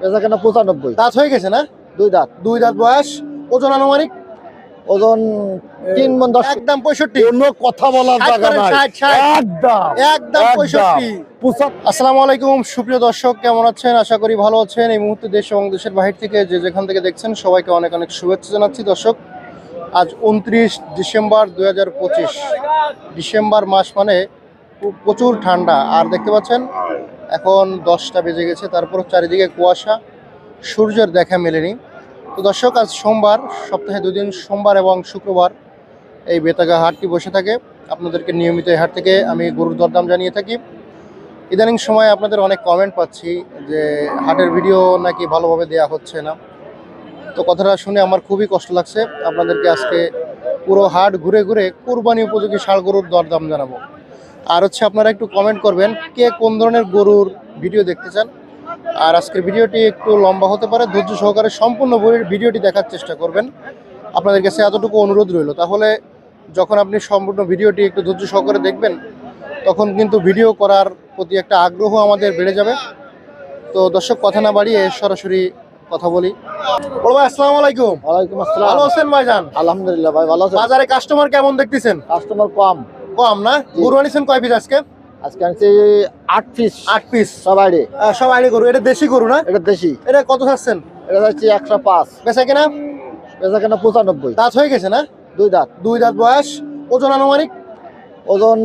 বেচা কেনা 95। দাঁত হয়ে গেছে না? দুই দাঁত। দুই দাঁত বয়স। ওজন আনুমানিক? ওজন 3 মণ 10। একদম 65। কোনো কথা বলার জায়গা নাই। 60 একদম একদম 65। আসসালামু আলাইকুম সুপ্রিয় দর্শক, কেমন আছেন? আশা করি ভালো আছেন। এই মুহূর্তে দেশ এবং দেশের বাহির থেকে যে যেখান থেকে দেখছেন সবাইকে অনেক অনেক শুভেচ্ছা জানাচ্ছি। দর্শক, আজ 29 ডিসেম্বর 2025। ডিসেম্বর মাস মানে প্রচুর ঠান্ডা। আর দেখতে পাচ্ছেন এখন 10টা বেজে গেছে, তারপর চারিদিকে কুয়াশা, সূর্যের দেখা মেলেনি। তো দর্শক, আজ সোমবার, সপ্তাহে দুদিন সোমবার এবং শুক্রবার এই বেতাগা হাটটি বসে থাকে। আপনাদেরকে নিয়মিত এই হাট থেকে আমি গরুর দরদাম জানিয়ে থাকি। ইদানিং সময় আপনাদের অনেক কমেন্ট পাচ্ছি যে হাটের ভিডিও নাকি ভালোভাবে দেয়া হচ্ছে না। তো কথাটা শুনে আমার খুবই কষ্ট লাগছে। আপনাদেরকে আজকে পুরো হাট ঘুরে ঘুরে কুরবানি উপযোগী ষাঁড় গরুর দরদাম জানাবো। আর হচ্ছে আপনারা একটু কমেন্ট করবেন কে কোন ধরনের গরুর ভিডিও দেখতে চান। আর আজকের ভিডিওটি একটু লম্বা হতে পারে, ধৈর্য সহকারে সম্পূর্ণ ভিডিওটি দেখার চেষ্টা করবেন। আপনাদের কাছে এতটুকু অনুরোধ রইল। তাহলে যখন আপনি সম্পূর্ণ ভিডিওটি একটু ধৈর্য সহকারে দেখবেন, তখন কিন্তু ভিডিও করার প্রতি একটা আগ্রহ আমাদের বেড়ে যাবে। তো দর্শক, কথা না বাড়িয়ে সরাসরি কথা বলি। বড় ভাই, আসসালামু আলাইকুম। ওয়ালাইকুম আসসালাম। ভালো আছেন ভাইজান? আলহামদুলিল্লাহ ভাই, ভালো আছেন? বাজারে কাস্টমার কেমন দেখতেছেন? কাস্টমার কম। কম না? গরু আনিছেন কয় পিস আজকে? আজকে আনছি 8 পিস। 8 পিস। সবাই সব আইডি গরু। এটা দেশি গরু না? এটা দেশি। এটা কত চাচ্ছেন? এটা যাচ্ছে 105। বেচা কিনা? বেচা কেনা 95। দাঁত হয়ে গেছে না? দুই দাঁত। দুই দাঁত বয়স। ওজন আনুমানিক? ওজন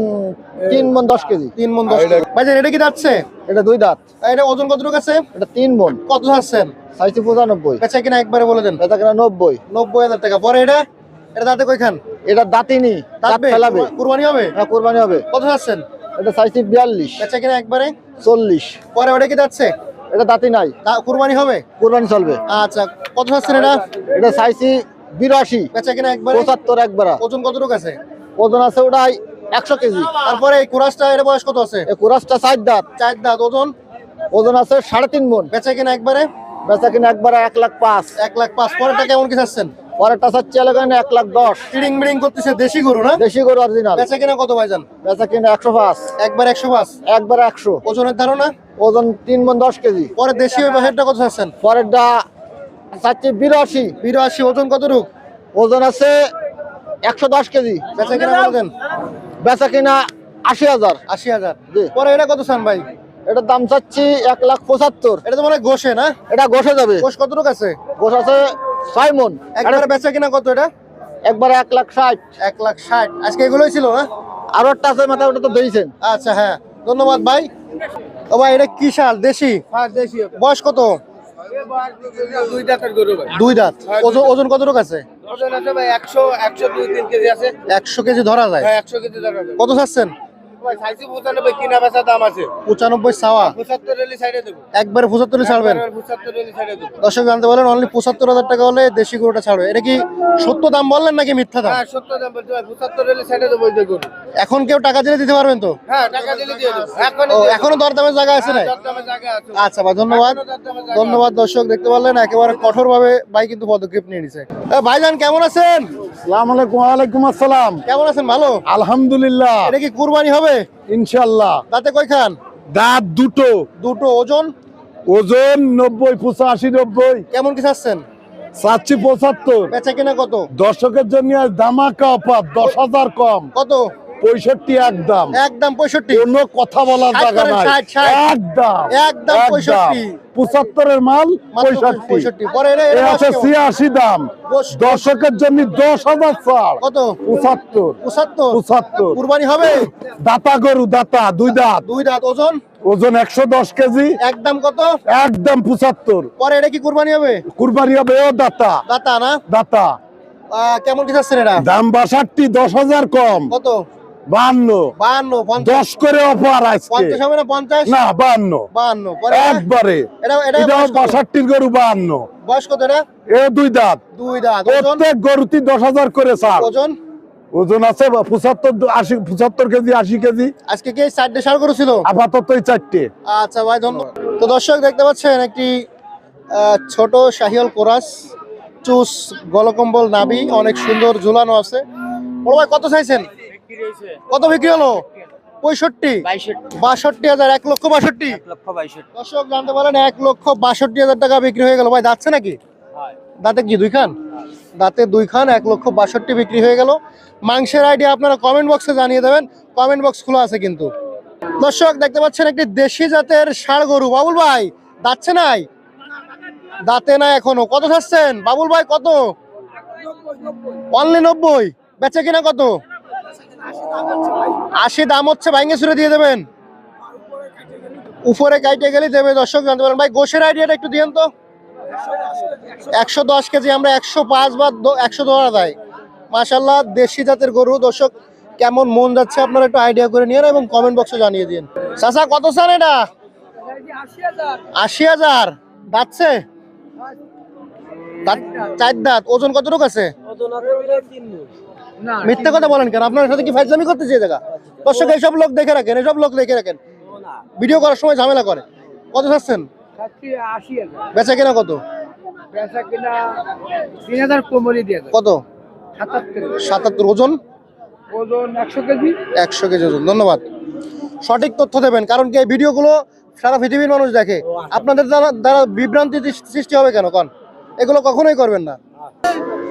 3 মণ 10 কেজি। 3 মণ 10 কেজি। ভাইজান, এটা কি যাচ্ছে? এটা দুই দাঁত। এটা ওজন কতটুকু আছে? এটা 3 মণ। কত চাচ্ছেন? চাইছি 95। বেচা কিনা একবারে বলে দেন। বেচা কেনা 90। 90,000 টাকা। পরে এটা দাঁতে কয়খান? এটা দাঁতিনি, দাঁত ফেলাবে। কুরবানি হবে? হ্যাঁ, কুরবানি হবে। কত চাচ্ছেন? এটা চাইছি 42। বেচা কিনা একবারে 40। পরে ওটা কি যাচ্ছে? এটা দাঁতি নাই, কুরবানি হবে? কুরবানি চলবে। আচ্ছা, কত চাচ্ছেন এটা? এটা চাইছি 82। বেচা কিনা একবারে 75 একবারে। ওজন কতটুকু আছে? ওজন আছে ওটাই 100 কেজি। তারপরে এই কুরাসটা, এর বয়স কত আছে? এই কুরাসটা 4 দাঁত। 4 দাঁত। ওজন? ওজন আছে 3.5 মণ। বেচা কিনা একবারে? বেচা কিনা একবারে 1,05,000। 1,05,000। পরেরটা কেমন কি চাচ্ছেন? পরেরটা চাচ্ছি এলাকায় 1,10,000। টিডিং মিডিং করতেছে, দেশি গরু না? দেশি গরু অরিজিনাল। বেচা কিনা কত ভাইজান? বেচা কিনা 105। একবার 105? একবারে 100। ওজনের ধারণা? ওজন 3 মণ 10 কেজি। পরে দেশি ওই বাহিরটা কত চাচ্ছেন? পরেরটা চাচ্ছি 82। 82। ওজন কতটুক? ওজন আছে 110 কেজি। বেচা কিনা কত দেন? বেচা কিনা 80,000। 80,000। জি। পরে এটা কত চান ভাই? এটার দাম চাচ্ছি 1,75,000। এটা তো মানে গোশে না? এটা গোসে যাবে। গোশ কতটুক আছে? গোস আছে 6 মণ। একবারে বেচা কিনা কত এটা? একবারে 1,60,000। 1,60,000। আজকে এগুলোই ছিল না? আরো একটা আছে মাথা, ওটা তো দিয়েছেন। আচ্ছা, হ্যাঁ, ধন্যবাদ ভাই। ও ভাই, এটা কি শাল? দেশি? হ্যাঁ, দেশি। বয়স কত? দুই দাঁতের গরু ভাই। দুই দাঁত। ওজন কতটুক আছে? ওজন আছে ভাই 100 2-3 কেজি আছে। 100 কেজি ধরা যায়? হ্যাঁ, 100 কেজি ধরা যাবে। কত চাচ্ছেন? ভাই চাইছি 95, কিনা বেচা দাম আছে 95 চাওয়া। 75 রেলি সাইডে দেবো। একবারে 75 ছাড়বেন? 75 রেলি সাইডে দেবো। দর্শক জানতে বলেন অনলি 75,000 টাকা হলে দেশি গরুটা ছাড়বে। এটা কি সত্য দাম বললেন নাকি মিথ্যা দাম? হ্যাঁ, 70 দাম বলতে ভাই, 75 রেলি সাইডে দেবো এই যে গরু। এখন কেউ টাকা দিলে দিতে পারবেন তো? হ্যাঁ, টাকা দিলে দিয়ে দেবো। ও, এখনো দরদামের জায়গা আছে না? দরদামের জায়গা আছে। আচ্ছা ভাই, ধন্যবাদ। ধন্যবাদ দর্শক, দেখতে পারলেন একেবারে কঠোর ভাবে ভাই কিন্তু পদক্ষেপ নিয়ে নিছে। ভাইজান কেমন আছেন? আসসালামু আলাইকুম। ওয়ালাইকুম আসসালাম। কেমন আছেন? ভালো আলহামদুলিল্লাহ। এটা কি কুরবানি হবে? ইনশাআল্লাহ। দাঁতে কয়খান? দাঁত দুটো। দুটো। ওজন? ওজন 90, 85, 90। কেমন কি চাচ্ছেন? চাচ্ছি 75। বেচা কিনা কত? দর্শকের জন্য আজ ধামাকা অফার, 10,000 কম। কত? 65 একদম। একদম 65? কোনো কথা বলার জায়গা নাই। 60। একদম একদম 65? 75 এর মাল মাত্র 65। 65। পরে এ আছে 86 দাম। দর্শকের জন্য 10,000 ছাড়। কত? 75। 75? কুরবানি হবে? দাতা গরু, দাতা, দুই দাঁত। দুই দাঁত। ওজন? ওজন 110 কেজি। একদম কত? একদম 75। পরে এটা কি কুরবানি হবে? কুরবানি হবে। ও দাতা, দাতা না? দাতা। কেমন কি চাচ্ছেন এটা? দাম 62, 10,000 কম। কত? 52। 52? 50? 10 করে অফার আজকে। 50 হবে না? 50? না, 52। 52? পরে একবারে এটা এটাও 62 গরু 52। বয়স কত এটা? এ দুই দাঁত। দুই দাঁত। ওজন? প্রত্যেক গরুতে 10,000 করে ছাড়। ওজন? ওজন আছে 75 কেজি, 80 কেজি। আজকে কি 4টে ষাঁড় গরু ছিল? আপাতত এই 4টে। আচ্ছা ভাই, ধন্যবাদ। তো দর্শক দেখতে পাচ্ছেন একটি ছোট শাহিওয়াল কোরাস, চুস, গলকম্বল, নাভি অনেক সুন্দর ঝুলানো আছে। বড় ভাই, কত চাইছেন? কত বিক্রি হলো? 65 62 62,000, 1,62,000। 1,62,000 দর্শক জানতে পারেন 1,62,000 টাকা বিক্রি হয়ে গেল। ভাই যাচ্ছে নাকি? দাঁতে কি দুই খান? দাঁতে দুই খান, 1,62,000 বিক্রি হয়ে গেল। মাংসের আইডিয়া আপনারা কমেন্ট বক্সে জানিয়ে দেবেন, কমেন্ট বক্স খোলা আছে কিন্তু। দর্শক দেখতে পাচ্ছেন একটি দেশি জাতের ষাঁড় গরু। বাবুল ভাই দাঁতছে নাই? দাঁতে নাই এখনো। কত চাচ্ছেন বাবুল ভাই? কত? অনলি 90। বেচে কিনা কত? 80 দাম হচ্ছে, ভাঙ্গে ছুড়ে দিয়ে দেবেন? উপরে কাইটে গেলে দেবে। দর্শক জানতে পারেন। ভাই গোশের আইডিয়াটা একটু দিয়েন তো। 110 কেজি, আমরা 105 বা 100 ধরা দেয়। মাশাল্লাহ দেশি জাতের গরু। দর্শক কেমন মন যাচ্ছে আপনারা একটু আইডিয়া করে নিন এবং কমেন্ট বক্সে জানিয়ে দিন। চাচা কত চান এটা? 80,000। দাঁতছে? চার দাঁত। ওজন কতটুকু আছে? মিথ্যা কথা বলেন কেন? আপনার সাথে কি ফাইজলামি করতেছে এই জায়গা? দর্শক এইসব লোক দেখে রাখেন, এইসব লোক দেখে রাখেন, ভিডিও করার সময় ঝামেলা করে। কত চাচ্ছেন? 80,000 বেচা কিনা কত? বেচা কিনা 3,000 কমলি দিয়ে দেব। কত? 77 77। ওজন? ওজন 100 কেজি। 100 কেজি ওজন। ধন্যবাদ। সঠিক তথ্য দেবেন, কারণ কি এই ভিডিওগুলো সারা পৃথিবীর মানুষ দেখে। আপনাদের দ্বারা বিভ্রান্তি সৃষ্টি হবে কেন কন? এগুলো কখনোই করবেন না।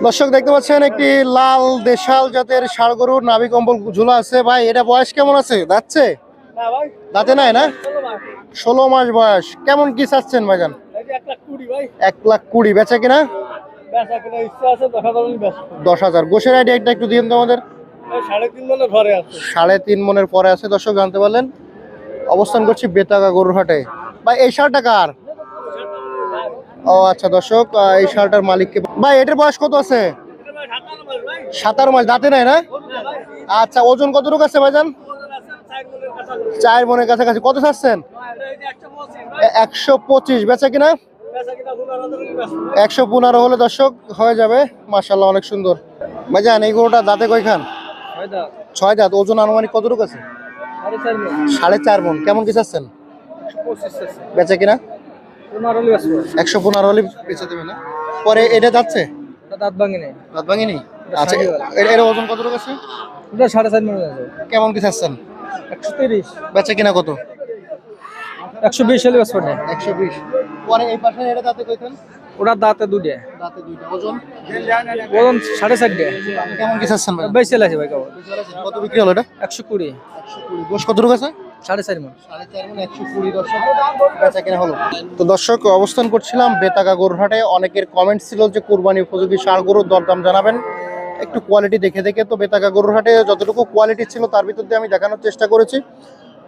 দর্শক দেখতে পাচ্ছেন একটি লাল দেশাল জাতের ষাঁড় গরুর নাভি কম্বল ঝুলা আছে। ভাই এটা বয়স কেমন আছে? দাঁতছে? দাঁতে নাই না? 16 মাস বয়স। কেমন কি চাচ্ছেন ভাইজান? 1,20,000। বেচা কিনা? 10,000। গোশের আইডিয়া একটু দিন তো আমাদের। 3.5 মনের পরে আছে। দর্শক জানতে পারলেন। অবস্থান করছি বেতাগা গরুর হাটে। ভাই এই ষাঁড়টা কার? ও আচ্ছা দর্শক, এই ষাঁড়টার মালিককে। ভাই এটার বয়স কত আছে? 17 মাস। দাঁতে নাই না? আচ্ছা ওজন কতটুকু আছে ভাইজান? 4 মনের কাছাকাছি। কত চাচ্ছেন? 125। বেচা কিনা? 115 হলে দর্শক হয়ে যাবে। মাশাআল্লাহ অনেক সুন্দর। ভাইজান এই গরুটা দাঁতে কয়খান? 6 দাঁত। ওজন আনুমানিক কতটুকু আছে? 4.5 মন। কেমন কি চাচ্ছেন? 25 বেচা কিনা? 15 আছে। 115 হলে বেচে দেবে না? পরে এটা যাচ্ছে? দাঁত ভাঙে নাই। দাঁত ভাঙেনি? আচ্ছা এর ওজন কতটুকু আছে? ওটা 4.5 মন আছে। কেমন কি চাচ্ছেন? 130। বেচা কিনা কত? 120 হলে বাস পড়ে। 120। পরে এই পাশে এটা দাঁতে কয়খান? ওটা দাঁতে দুইটা। দাঁতে দুইটা। ওজন? ওজন 4.5 কেমন কি চাচ্ছেন ভাই? বেশি আছে ভাই কেবল। কত বিক্রি হলো এটা? 120। 120। গোশ কতটুকু আছে? 4.5 মন। 4.5 মন। 120 দর্শক বেচা কিনা হলো। তো দর্শক অবস্থান করছিলাম বেতাগা গরুর হাটে। অনেকের কমেন্ট ছিল যে কুরবানি উপযোগী ষাঁড় গরুর দরদাম জানাবেন একটু কোয়ালিটি দেখে দেখে। তো বেতাগা গরুর হাটে যতটুকু কোয়ালিটি ছিল তার ভিতর দিয়ে আমি দেখানোর চেষ্টা করেছি।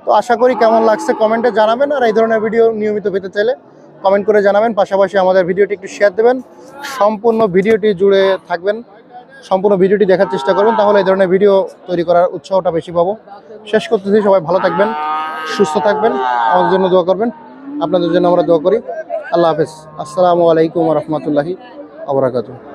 তো আশা করি কেমন লাগছে কমেন্টে জানাবেন। আর এই ধরনের ভিডিও নিয়মিত পেতে চাইলে কমেন্ট করে জানাবেন। পাশাপাশি আমাদের ভিডিওটি একটু শেয়ার দেবেন, সম্পূর্ণ ভিডিওটি জুড়ে থাকবেন, সম্পূর্ণ ভিডিওটি দেখার চেষ্টা করবেন, তাহলে এই ধরনের ভিডিও তৈরি করার উৎসাহটা বেশি পাবো। শেষ করতেছি, সবাই ভালো থাকবেন, সুস্থ থাকবেন, আমাদের জন্য দোয়া করবেন, আপনাদের জন্য আমরা দোয়া করি। আল্লাহ হাফেজ। আসসালামু আলাইকুম রহমতুল্লাহি ওয়া বারাকাতুহু।